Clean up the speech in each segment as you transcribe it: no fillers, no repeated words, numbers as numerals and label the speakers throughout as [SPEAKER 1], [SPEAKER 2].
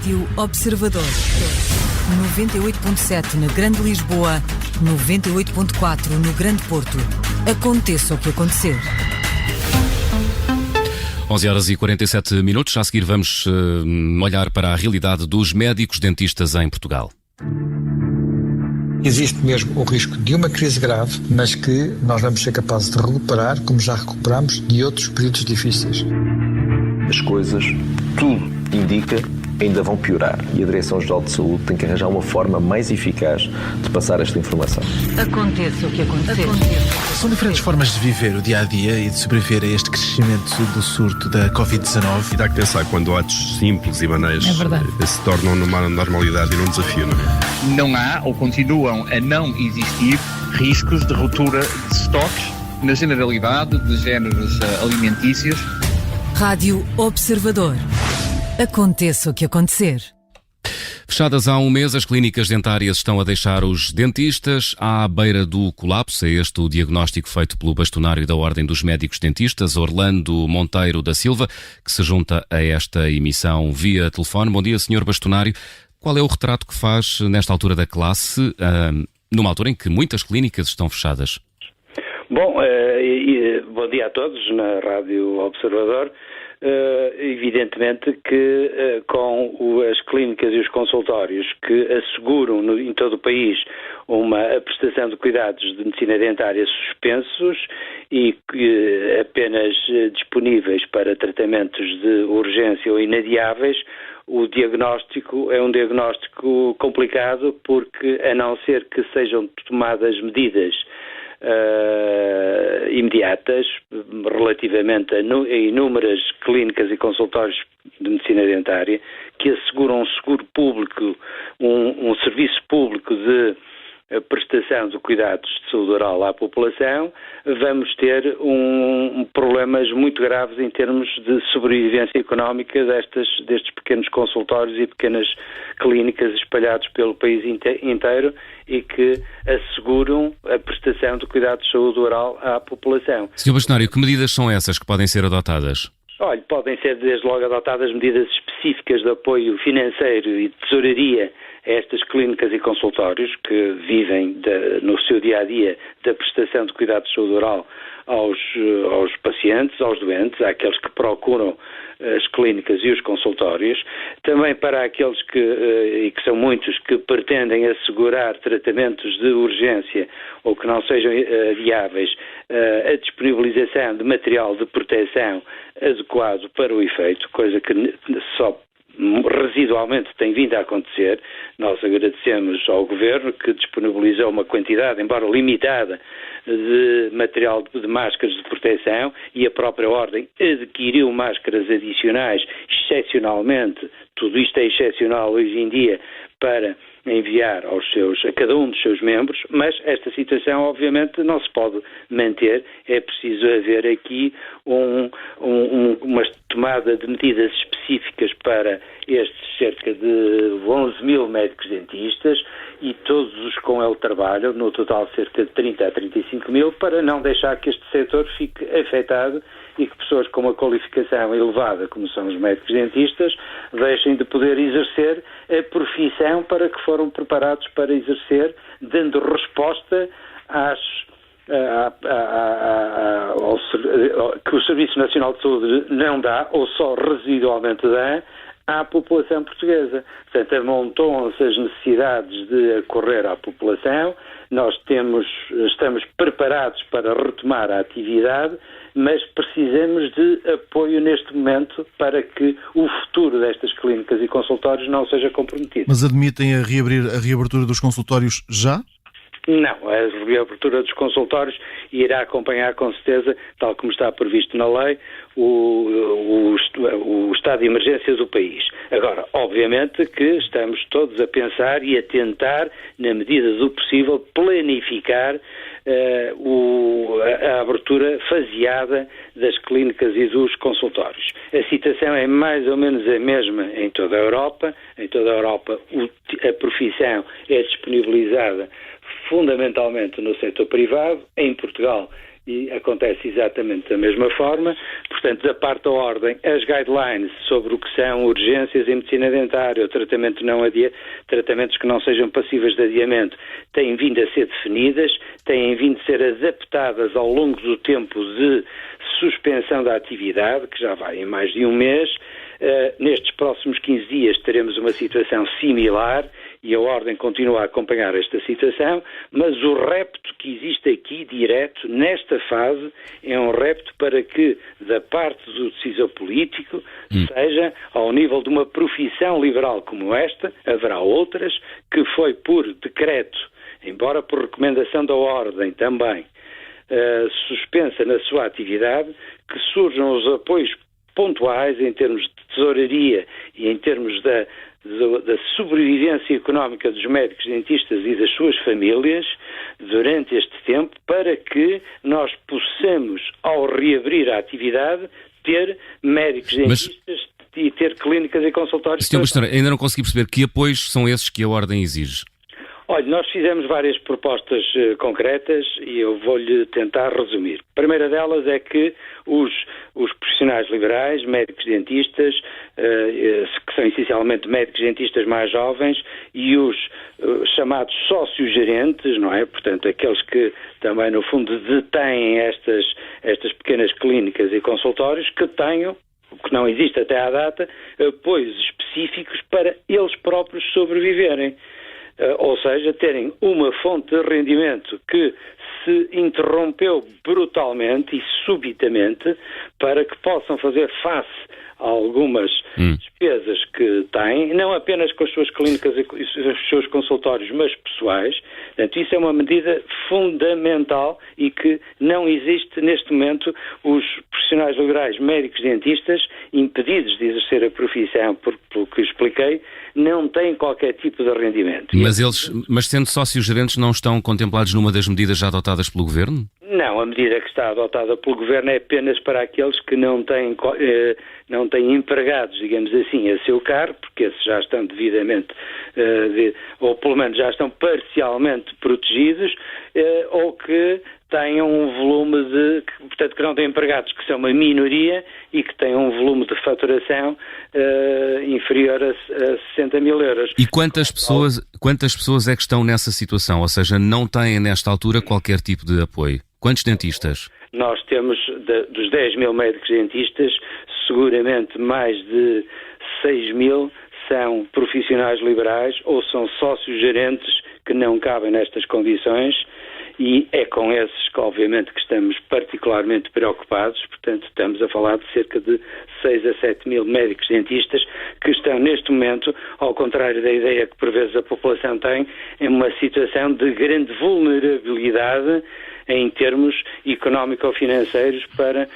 [SPEAKER 1] Rádio Observador. 98.7 na Grande Lisboa, 98.4 no Grande Porto. Aconteça o que acontecer.
[SPEAKER 2] 11h47. A seguir vamos olhar para a realidade dos médicos dentistas em Portugal.
[SPEAKER 3] Existe mesmo o risco de uma crise grave, mas que nós vamos ser capazes de recuperar, como já recuperamos, de outros períodos difíceis.
[SPEAKER 4] As coisas, tudo indica, ainda vão piorar e a Direção-Geral de Saúde tem que arranjar uma forma mais eficaz de passar esta informação.
[SPEAKER 1] Aconteça o que acontecer.
[SPEAKER 5] São diferentes formas de viver o dia-a-dia e de sobreviver a este crescimento do surto da Covid-19.
[SPEAKER 6] E dá que pensar quando atos simples e banais se tornam numa normalidade e num desafio, não é?
[SPEAKER 7] Não há ou continuam a não existir riscos de ruptura de estoques na generalidade de géneros alimentícios.
[SPEAKER 1] Rádio Observador. Aconteça o que acontecer.
[SPEAKER 2] Fechadas há um mês, as clínicas dentárias estão a deixar os dentistas à beira do colapso. É este o diagnóstico feito pelo bastonário da Ordem dos Médicos Dentistas, Orlando Monteiro da Silva, que se junta a esta emissão via telefone. Bom dia, Sr. Bastonário. Qual é o retrato que faz nesta altura da classe, numa altura em que muitas clínicas estão fechadas?
[SPEAKER 8] Bom, bom dia a todos na Rádio Observador. Evidentemente que com as clínicas e os consultórios que asseguram em todo o país a prestação de cuidados de medicina dentária suspensos e apenas disponíveis para tratamentos de urgência ou inadiáveis, o diagnóstico é um diagnóstico complicado porque, a não ser que sejam tomadas medidas imediatas relativamente a inúmeras clínicas e consultórios de medicina dentária que asseguram um seguro público, um serviço público de prestação de cuidados de saúde oral à população, vamos ter problemas muito graves em termos de sobrevivência económica destes pequenos consultórios e pequenas clínicas espalhados pelo país inteiro e que asseguram a prestação de cuidados de saúde oral à população.
[SPEAKER 2] Sr. Bastonário, que medidas são essas que podem ser adotadas?
[SPEAKER 8] Olha, podem ser desde logo adotadas medidas específicas de apoio financeiro e de tesouraria a estas clínicas e consultórios que vivem no seu dia-a-dia da prestação de cuidados de saúde oral aos pacientes, aos doentes, àqueles que procuram as clínicas e os consultórios, também para aqueles que são muitos, que pretendem assegurar tratamentos de urgência ou que não sejam viáveis, a disponibilização de material de proteção adequado para o efeito, coisa que só residualmente tem vindo a acontecer. Nós agradecemos ao Governo que disponibilizou uma quantidade, embora limitada, de material de máscaras de proteção e a própria Ordem adquiriu máscaras adicionais, excepcionalmente, tudo isto é excepcional hoje em dia, para enviar a cada um dos seus membros, mas esta situação obviamente não se pode manter, é preciso haver aqui uma tomada de medidas específicas para estes cerca de 11 mil médicos dentistas e todos os com ele trabalham, no total cerca de 30 a 35 mil, para não deixar que este setor fique afetado e que pessoas com uma qualificação elevada, como são os médicos dentistas, deixem de poder exercer a profissão para que foram preparados para exercer, dando resposta que o Serviço Nacional de Saúde não dá, ou só residualmente dá, à população portuguesa. Portanto, amontoam-se as necessidades de acorrer à população, nós estamos preparados para retomar a atividade, mas precisamos de apoio neste momento para que o futuro destas clínicas e consultórios não seja comprometido.
[SPEAKER 5] Mas admitem a reabertura dos consultórios já?
[SPEAKER 8] Não, a reabertura dos consultórios irá acompanhar com certeza, tal como está previsto na lei, o estado de emergência do país. Agora, obviamente que estamos todos a pensar e a tentar, na medida do possível, planificar a abertura faseada das clínicas e dos consultórios. A situação é mais ou menos a mesma em toda a Europa. Em toda a Europa a profissão é disponibilizada fundamentalmente no setor privado. Em Portugal e acontece exatamente da mesma forma. Portanto, da parte da Ordem, as guidelines sobre o que são urgências em medicina dentária ou tratamentos que não sejam passíveis de adiamento têm vindo a ser definidas, têm vindo a ser adaptadas ao longo do tempo de suspensão da atividade, que já vai em mais de um mês. Nestes próximos 15 dias teremos uma situação similar e a Ordem continua a acompanhar esta situação, mas o repto que existe aqui direto nesta fase é um repto para que da parte do decisor político seja ao nível de uma profissão liberal como esta, haverá outras que foi por decreto, embora por recomendação da Ordem também, suspensa na sua atividade, que surjam os apoios pontuais em termos de tesouraria e em termos da sobrevivência económica dos médicos dentistas e das suas famílias durante este tempo, para que nós possamos, ao reabrir a atividade, ter médicos dentistas e ter clínicas e consultórios.
[SPEAKER 2] Sr. Bastonário, ainda não consegui perceber que apoios são esses que a Ordem exige.
[SPEAKER 8] Olha, nós fizemos várias propostas concretas e eu vou-lhe tentar resumir. A primeira delas é que os profissionais liberais, médicos dentistas, que são essencialmente médicos dentistas mais jovens, e os chamados sócios-gerentes, não é? Portanto, aqueles que também, no fundo, detêm estas pequenas clínicas e consultórios, que tenham, o que não existe até à data, apoios específicos para eles próprios sobreviverem. Ou seja, terem uma fonte de rendimento que se interrompeu brutalmente e subitamente, para que possam fazer face a algumas despesas que têm, não apenas com as suas clínicas e os seus consultórios, mas pessoais. Portanto, isso é uma medida fundamental e que não existe neste momento. Os profissionais liberais, médicos dentistas, impedidos de exercer a profissão, pelo que expliquei, não têm qualquer tipo de rendimento.
[SPEAKER 2] Mas sendo sócios gerentes, não estão contemplados numa das medidas já adotadas pelo Governo?
[SPEAKER 8] Não, a medida que está adotada pelo Governo é apenas para aqueles que não têm empregados, digamos assim, a seu cargo, porque esses já estão devidamente, ou pelo menos já estão parcialmente protegidos, ou que tenham um volume portanto, que não têm empregados, que são uma minoria e que têm um volume de faturação inferior a 60 mil euros.
[SPEAKER 2] E quantas pessoas é que estão nessa situação? Ou seja, não têm nesta altura qualquer tipo de apoio? Quantos dentistas?
[SPEAKER 8] Nós temos, dos 10 mil médicos dentistas, seguramente mais de 6 mil são profissionais liberais ou são sócios gerentes que não cabem nestas condições, e é com esses que, obviamente, que estamos particularmente preocupados. Portanto, estamos a falar de cerca de 6 a 7 mil médicos dentistas que estão, neste momento, ao contrário da ideia que por vezes a população tem, em uma situação de grande vulnerabilidade em termos económico-financeiros para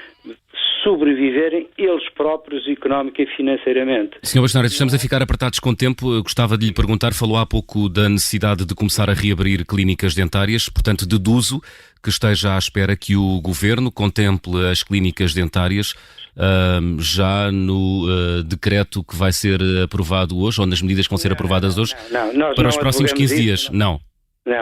[SPEAKER 8] sobreviverem eles próprios económica e financeiramente.
[SPEAKER 2] Sr. Bastonário, estamos a ficar apertados com o tempo. Eu gostava de lhe perguntar, falou há pouco da necessidade de começar a reabrir clínicas dentárias, portanto deduzo que esteja à espera que o Governo contemple as clínicas dentárias já no decreto que vai ser aprovado hoje, ou nas medidas que vão ser aprovadas hoje, para os próximos 15 dias. Não,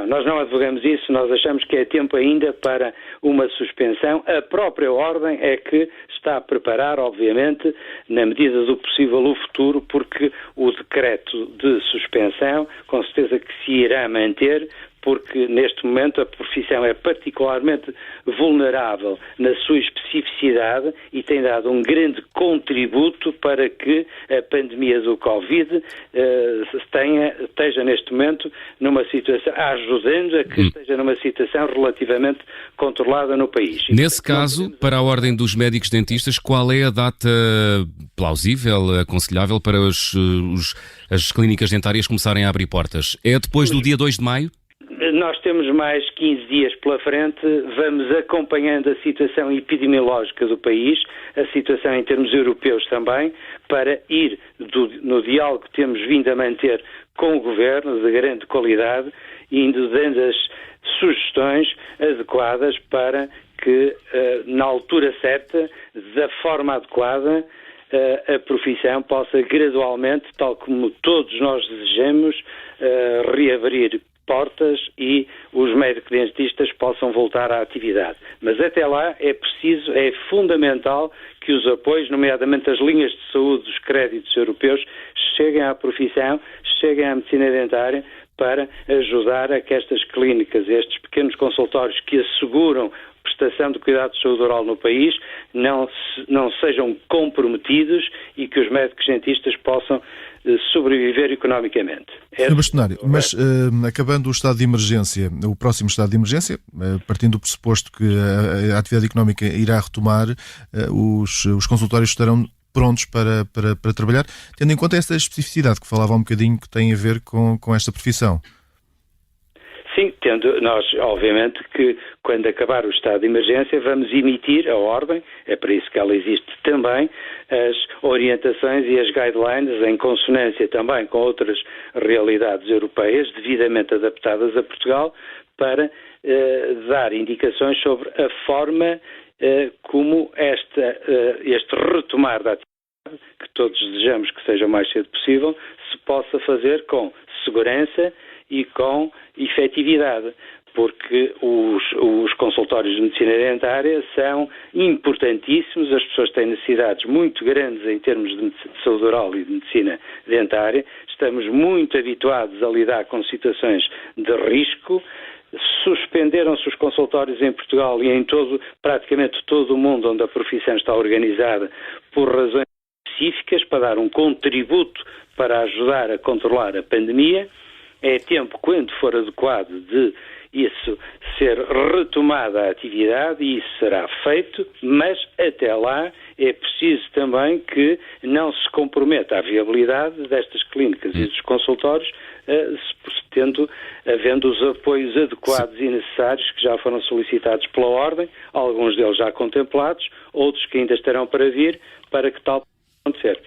[SPEAKER 8] nós não advogamos isso, nós achamos que é tempo ainda para uma suspensão. A própria Ordem é que está a preparar, obviamente, na medida do possível, o futuro, porque o decreto de suspensão, com certeza que se irá manter, porque neste momento a profissão é particularmente vulnerável na sua especificidade e tem dado um grande contributo para que a pandemia do Covid esteja neste momento numa situação, ajudando a que esteja numa situação relativamente controlada no país.
[SPEAKER 2] Nesse caso, para a Ordem dos Médicos Dentistas, qual é a data plausível, aconselhável para as clínicas dentárias começarem a abrir portas? É depois do dia 2 de maio?
[SPEAKER 8] Nós temos mais 15 dias pela frente, vamos acompanhando a situação epidemiológica do país, a situação em termos europeus também, para ir no diálogo que temos vindo a manter com o Governo, de grande qualidade, indo dando as sugestões adequadas para que, na altura certa, da forma adequada, a profissão possa gradualmente, tal como todos nós desejamos, reabrir portas e os médicos-dentistas possam voltar à atividade. Mas até lá é fundamental que os apoios, nomeadamente as linhas de saúde dos créditos europeus, cheguem à profissão, cheguem à medicina dentária para ajudar a que estas clínicas, estes pequenos consultórios que asseguram prestação de cuidados de saúde oral no país, não sejam comprometidos e que os médicos-dentistas possam sobreviver economicamente.
[SPEAKER 9] Sr. Bastonário, mas acabando o estado de emergência, o próximo estado de emergência, partindo do pressuposto que a atividade económica irá retomar, os consultórios estarão prontos para trabalhar, tendo em conta esta especificidade que falava um bocadinho que tem a ver com esta profissão.
[SPEAKER 8] Sim, tendo nós, obviamente, que quando acabar o estado de emergência vamos emitir a ordem, é para isso que ela existe também, as orientações e as guidelines em consonância também com outras realidades europeias devidamente adaptadas a Portugal para dar indicações sobre a forma como este retomar da atividade, que todos desejamos que seja o mais cedo possível, se possa fazer com segurança e com efetividade, porque os consultórios de medicina dentária são importantíssimos, as pessoas têm necessidades muito grandes em termos de saúde oral e de medicina dentária, estamos muito habituados a lidar com situações de risco. Suspenderam-se os consultórios em Portugal e praticamente todo o mundo onde a profissão está organizada por razões específicas para dar um contributo para ajudar a controlar a pandemia. É tempo, quando for adequado, de isso ser retomada a atividade e isso será feito, mas até lá é preciso também que não se comprometa a viabilidade destas clínicas e dos consultórios, havendo os apoios adequados e necessários que já foram solicitados pela Ordem, alguns deles já contemplados, outros que ainda estarão para vir, para que tal possa acontecer.